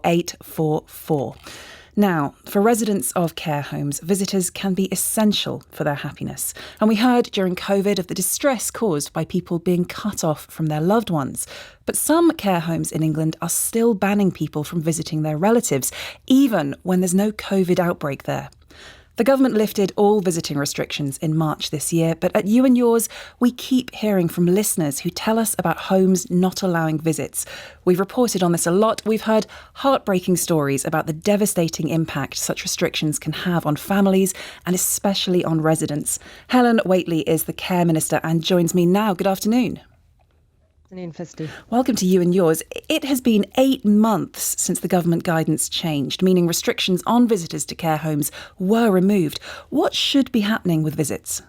844. Now, for residents of care homes, visitors can be essential for their happiness. And we heard during COVID of the distress caused by people being cut off from their loved ones. But some care homes in England are still banning people from visiting their relatives, even when there's no COVID outbreak there. The government lifted all visiting restrictions in March this year, but at You and Yours, we keep hearing from listeners who tell us about homes not allowing visits. We've reported on this a lot. We've heard heartbreaking stories about the devastating impact such restrictions can have on families and especially on residents. Helen Whately is the Care Minister and joins me now. Good afternoon. Afternoon, Felicity. Welcome to You and Yours. It has been 8 months since the government guidance changed, meaning restrictions on visitors to care homes were removed. What should be happening with visits?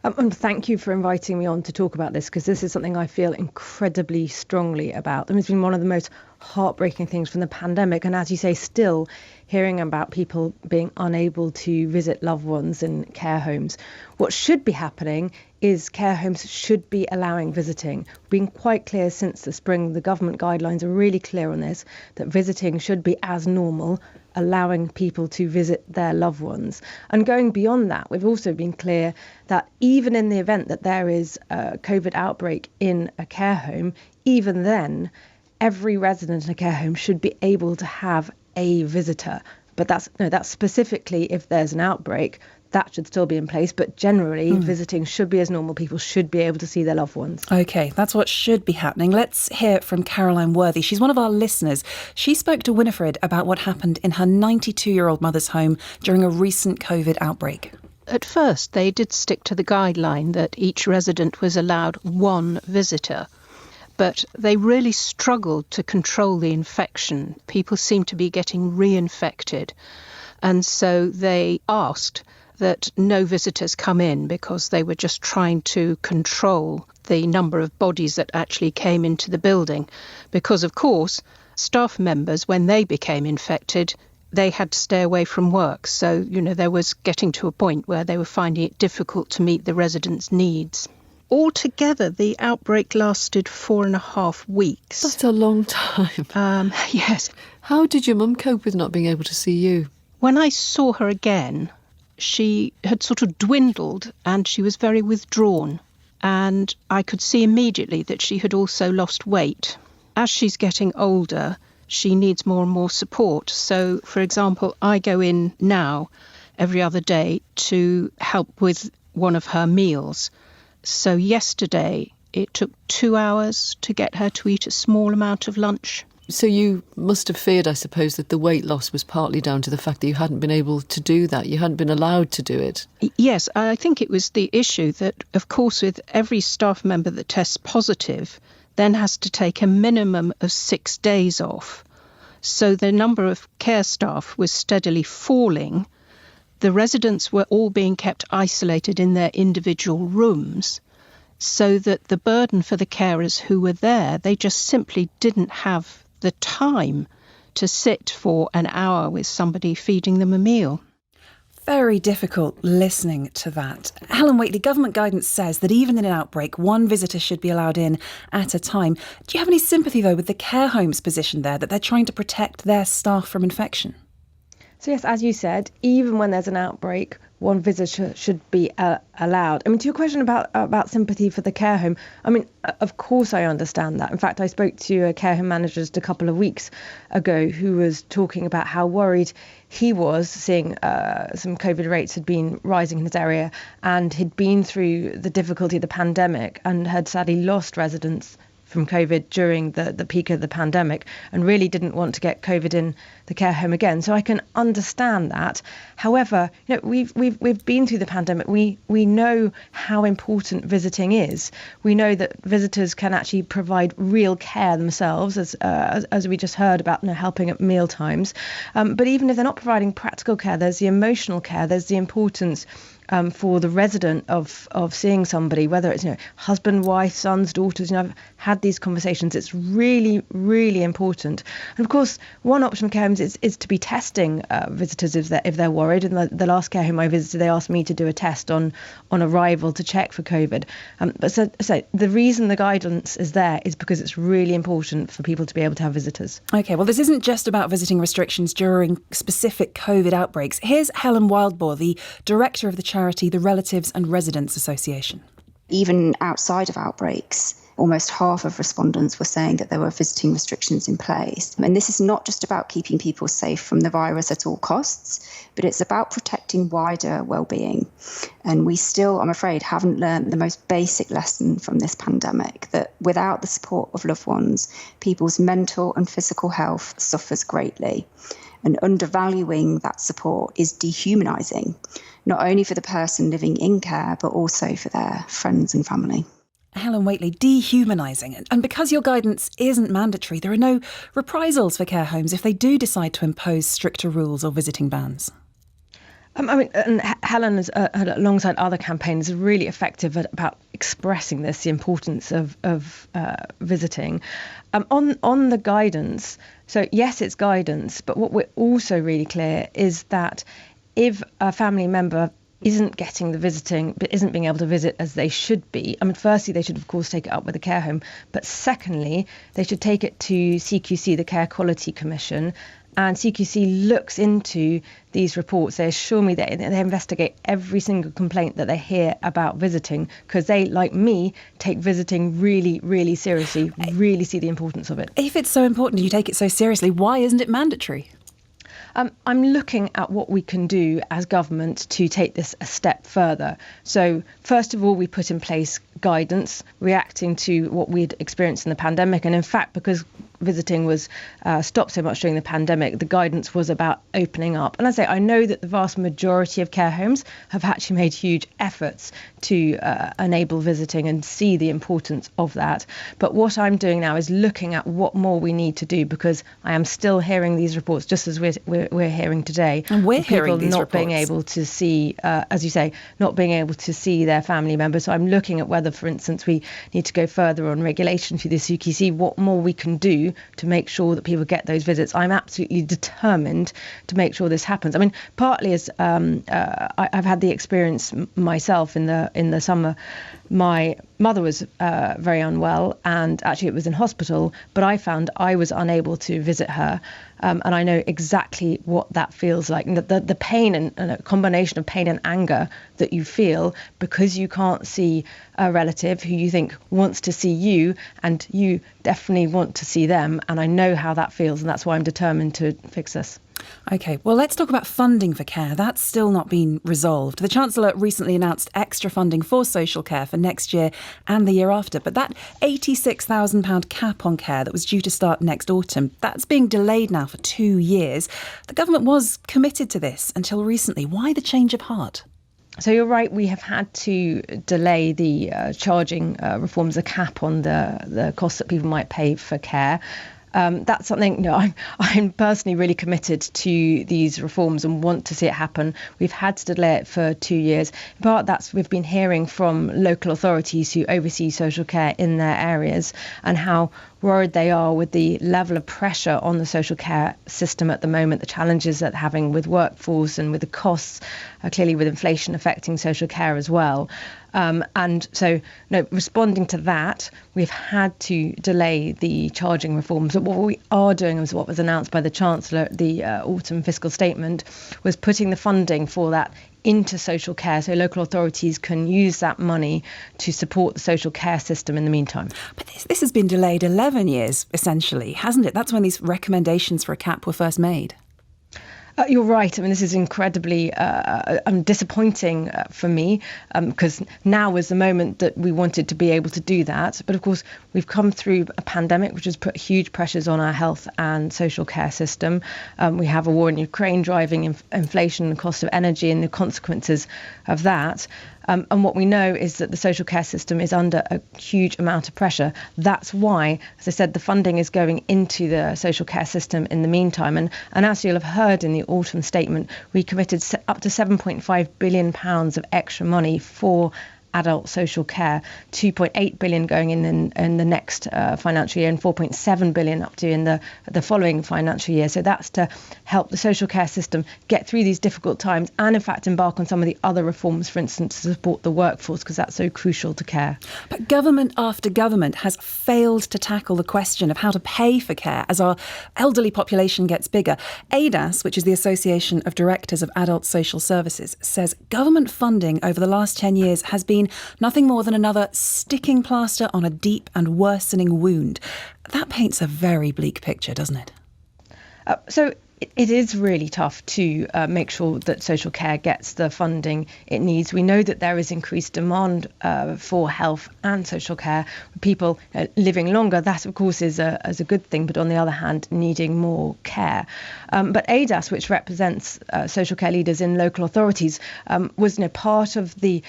And thank you for inviting me on to talk about this, because this is something I feel incredibly strongly about. It's been one of the most heartbreaking things from the pandemic. And as you say, still hearing about people being unable to visit loved ones in care homes. What should be happening is care homes should be allowing visiting. Being quite clear since the spring, the government guidelines are really clear on this, that visiting should be as normal, allowing people to visit their loved ones. And going beyond that, we've also been clear that even in the event that there is a COVID outbreak in a care home, even then, every resident in a care home should be able to have a visitor. But that's specifically if there's an outbreak. That should still be in place, but generally visiting should be as normal. People should be able to see their loved ones. OK, that's what should be happening. Let's hear from Helen Whately. She's one of our listeners. She spoke to Winifred about what happened in her 92-year-old mother's home during a recent COVID outbreak. At first, they did stick to the guideline that each resident was allowed one visitor. But they really struggled to control the infection. People seemed to be getting reinfected. And so they asked that no visitors come in because they were just trying to control the number of bodies that actually came into the building. Because, of course, staff members, when they became infected, they had to stay away from work. So, there was getting to a point where they were finding it difficult to meet the residents' needs. Altogether, the outbreak lasted 4.5 weeks. That's a long time. Yes. How did your mum cope with not being able to see you? When I saw her again, she had sort of dwindled and she was very withdrawn. And I could see immediately that she had also lost weight. As she's getting older, she needs more and more support. So, for example, I go in now every other day to help with one of her meals. So yesterday, it took 2 hours to get her to eat a small amount of lunch. So you must have feared, I suppose, that the weight loss was partly down to the fact that you hadn't been able to do that. You hadn't been allowed to do it. Yes, I think it was the issue that, of course, with every staff member that tests positive, then has to take a minimum of 6 days off. So the number of care staff was steadily falling. The residents were all being kept isolated in their individual rooms, so that the burden for the carers who were there, they just simply didn't have the time to sit for an hour with somebody feeding them a meal. Very difficult listening to that. Helen Whately, government guidance says that even in an outbreak, one visitor should be allowed in at a time. Do you have any sympathy, though, with the care home's position there, that they're trying to protect their staff from infection? So yes, as you said, even when there's an outbreak, one visitor should be allowed. To your question about sympathy for the care home, of course I understand that. In fact, I spoke to a care home manager just a couple of weeks ago who was talking about how worried he was, seeing some COVID rates had been rising in his area, and he'd been through the difficulty of the pandemic and had sadly lost residents from COVID during the peak of the pandemic, and really didn't want to get COVID in the care home again. So I can understand that. However, we've been through the pandemic. We know how important visiting is. We know that visitors can actually provide real care themselves, as we just heard about, helping at meal times. But even if they're not providing practical care, there's the emotional care. There's the importance for the resident of seeing somebody, whether it's husband, wife, sons, daughters. I've had these conversations. It's really, really important. And of course, one option for care homes is to be testing visitors if they're worried. And the last care home I visited, they asked me to do a test on arrival to check for COVID. But so the reason the guidance is there is because it's really important for people to be able to have visitors. OK, well, this isn't just about visiting restrictions during specific COVID outbreaks. Here's Helen Whately, the director of the charity the Relatives and Residents Association. Even outside of outbreaks, almost half of respondents were saying that there were visiting restrictions in place. And this is not just about keeping people safe from the virus at all costs, but it's about protecting wider well-being. And we still, I'm afraid, haven't learned the most basic lesson from this pandemic, that without the support of loved ones, people's mental and physical health suffers greatly. And undervaluing that support is dehumanising, not only for the person living in care, but also for their friends and family. Helen Whately, dehumanising. And because your guidance isn't mandatory, there are no reprisals for care homes if they do decide to impose stricter rules or visiting bans. And Helen has, alongside other campaigns, is really effective about expressing the importance of visiting. On the guidance, so yes, it's guidance, but what we're also really clear is that if a family member isn't getting the visiting, but isn't being able to visit as they should be, firstly, they should, of course, take it up with the care home. But secondly, they should take it to CQC, the Care Quality Commission. And CQC looks into these reports. They assure me that they investigate every single complaint that they hear about visiting, because they, like me, take visiting really, really seriously, really see the importance of it. If it's so important, you take it so seriously, why isn't it mandatory? I'm looking at what we can do as government to take this a step further. So first of all, we put in place guidance reacting to what we'd experienced in the pandemic. And in fact, because visiting was stopped so much during the pandemic, the guidance was about opening up. And I know that the vast majority of care homes have actually made huge efforts to enable visiting and see the importance of that. But what I'm doing now is looking at what more we need to do, because I am still hearing these reports, just as we're hearing today. And we're hearing people these not reports. Being able to see, as you say, not being able to see their family members. So I'm looking at whether, for instance, we need to go further on regulation through the CQC, what more we can do to make sure that people get those visits. I'm absolutely determined to make sure this happens. Partly as I've had the experience myself in the summer. My mother was very unwell, and actually it was in hospital, but I found I was unable to visit her. And I know exactly what that feels like. And the pain and a combination of pain and anger that you feel because you can't see a relative who you think wants to see you, and you definitely want to see them. And I know how that feels, and that's why I'm determined to fix this. OK, well, let's talk about funding for care. That's still not been resolved. The Chancellor recently announced extra funding for social care for next year and the year after. But that £86,000 cap on care that was due to start next autumn, that's being delayed now for 2 years. The government was committed to this until recently. Why the change of heart? So you're right, we have had to delay the charging reforms, the cap on the costs that people might pay for care. That's something, I'm personally really committed to these reforms and want to see it happen. We've had to delay it for 2 years. In part, we've been hearing from local authorities who oversee social care in their areas and how worried they are with the level of pressure on the social care system at the moment, the challenges that they're having with workforce and with the costs, clearly with inflation affecting social care as well. And so, responding to that, we've had to delay the charging reforms. But what we are doing, is what was announced by the Chancellor at the autumn fiscal statement, was putting the funding for that into social care, so local authorities can use that money to support the social care system in the meantime. But this has been delayed 11 years, essentially, hasn't it? That's when these recommendations for a cap were first made. You're right. This is incredibly disappointing for me, because now is the moment that we wanted to be able to do that. But of course, we've come through a pandemic which has put huge pressures on our health and social care system. We have a war in Ukraine driving inflation and cost of energy and the consequences of that. And what we know is that the social care system is under a huge amount of pressure. That's why, as I said, the funding is going into the social care system in the meantime. And as you'll have heard in the autumn statement, we committed up to £7.5 billion of extra money for adult social care, 2.8 billion going in the next financial year and 4.7 billion up to in the following financial year. So that's to help the social care system get through these difficult times and in fact embark on some of the other reforms, for instance, to support the workforce, because that's so crucial to care. But government after government has failed to tackle the question of how to pay for care as our elderly population gets bigger. ADAS, which is the Association of Directors of Adult Social Services, says government funding over the last 10 years has been nothing more than another sticking plaster on a deep and worsening wound. That paints a very bleak picture, doesn't it? So it is really tough to make sure that social care gets the funding it needs. We know that there is increased demand for health and social care. People living longer, that of course is a good thing, but on the other hand, needing more care. But ADAS, which represents social care leaders in local authorities, was part of the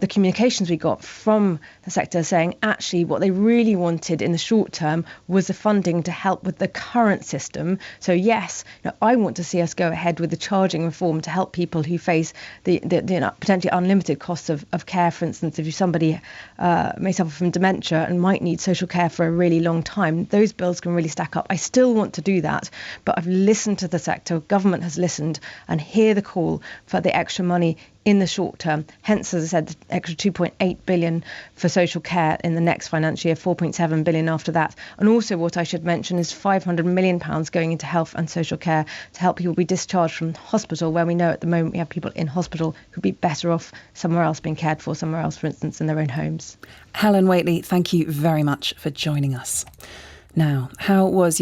communications we got from the sector saying actually what they really wanted in the short term was the funding to help with the current system. So yes, I want to see us go ahead with the charging reform to help people who face the potentially unlimited costs of care. For instance, if somebody may suffer from dementia and might need social care for a really long time, those bills can really stack up. I still want to do that, but I've listened to the sector, government has listened, and hear the call for the extra money in the short term. Hence, as I said, the extra 2.8 billion for social care in the next financial year, 4.7 billion after that. And also what I should mention is 500 million pounds going into health and social care to help people be discharged from hospital, where we know at the moment we have people in hospital who'd be better off somewhere else being cared for, somewhere else, for instance, in their own homes. Helen Whately, thank you very much for joining us. Now, how was your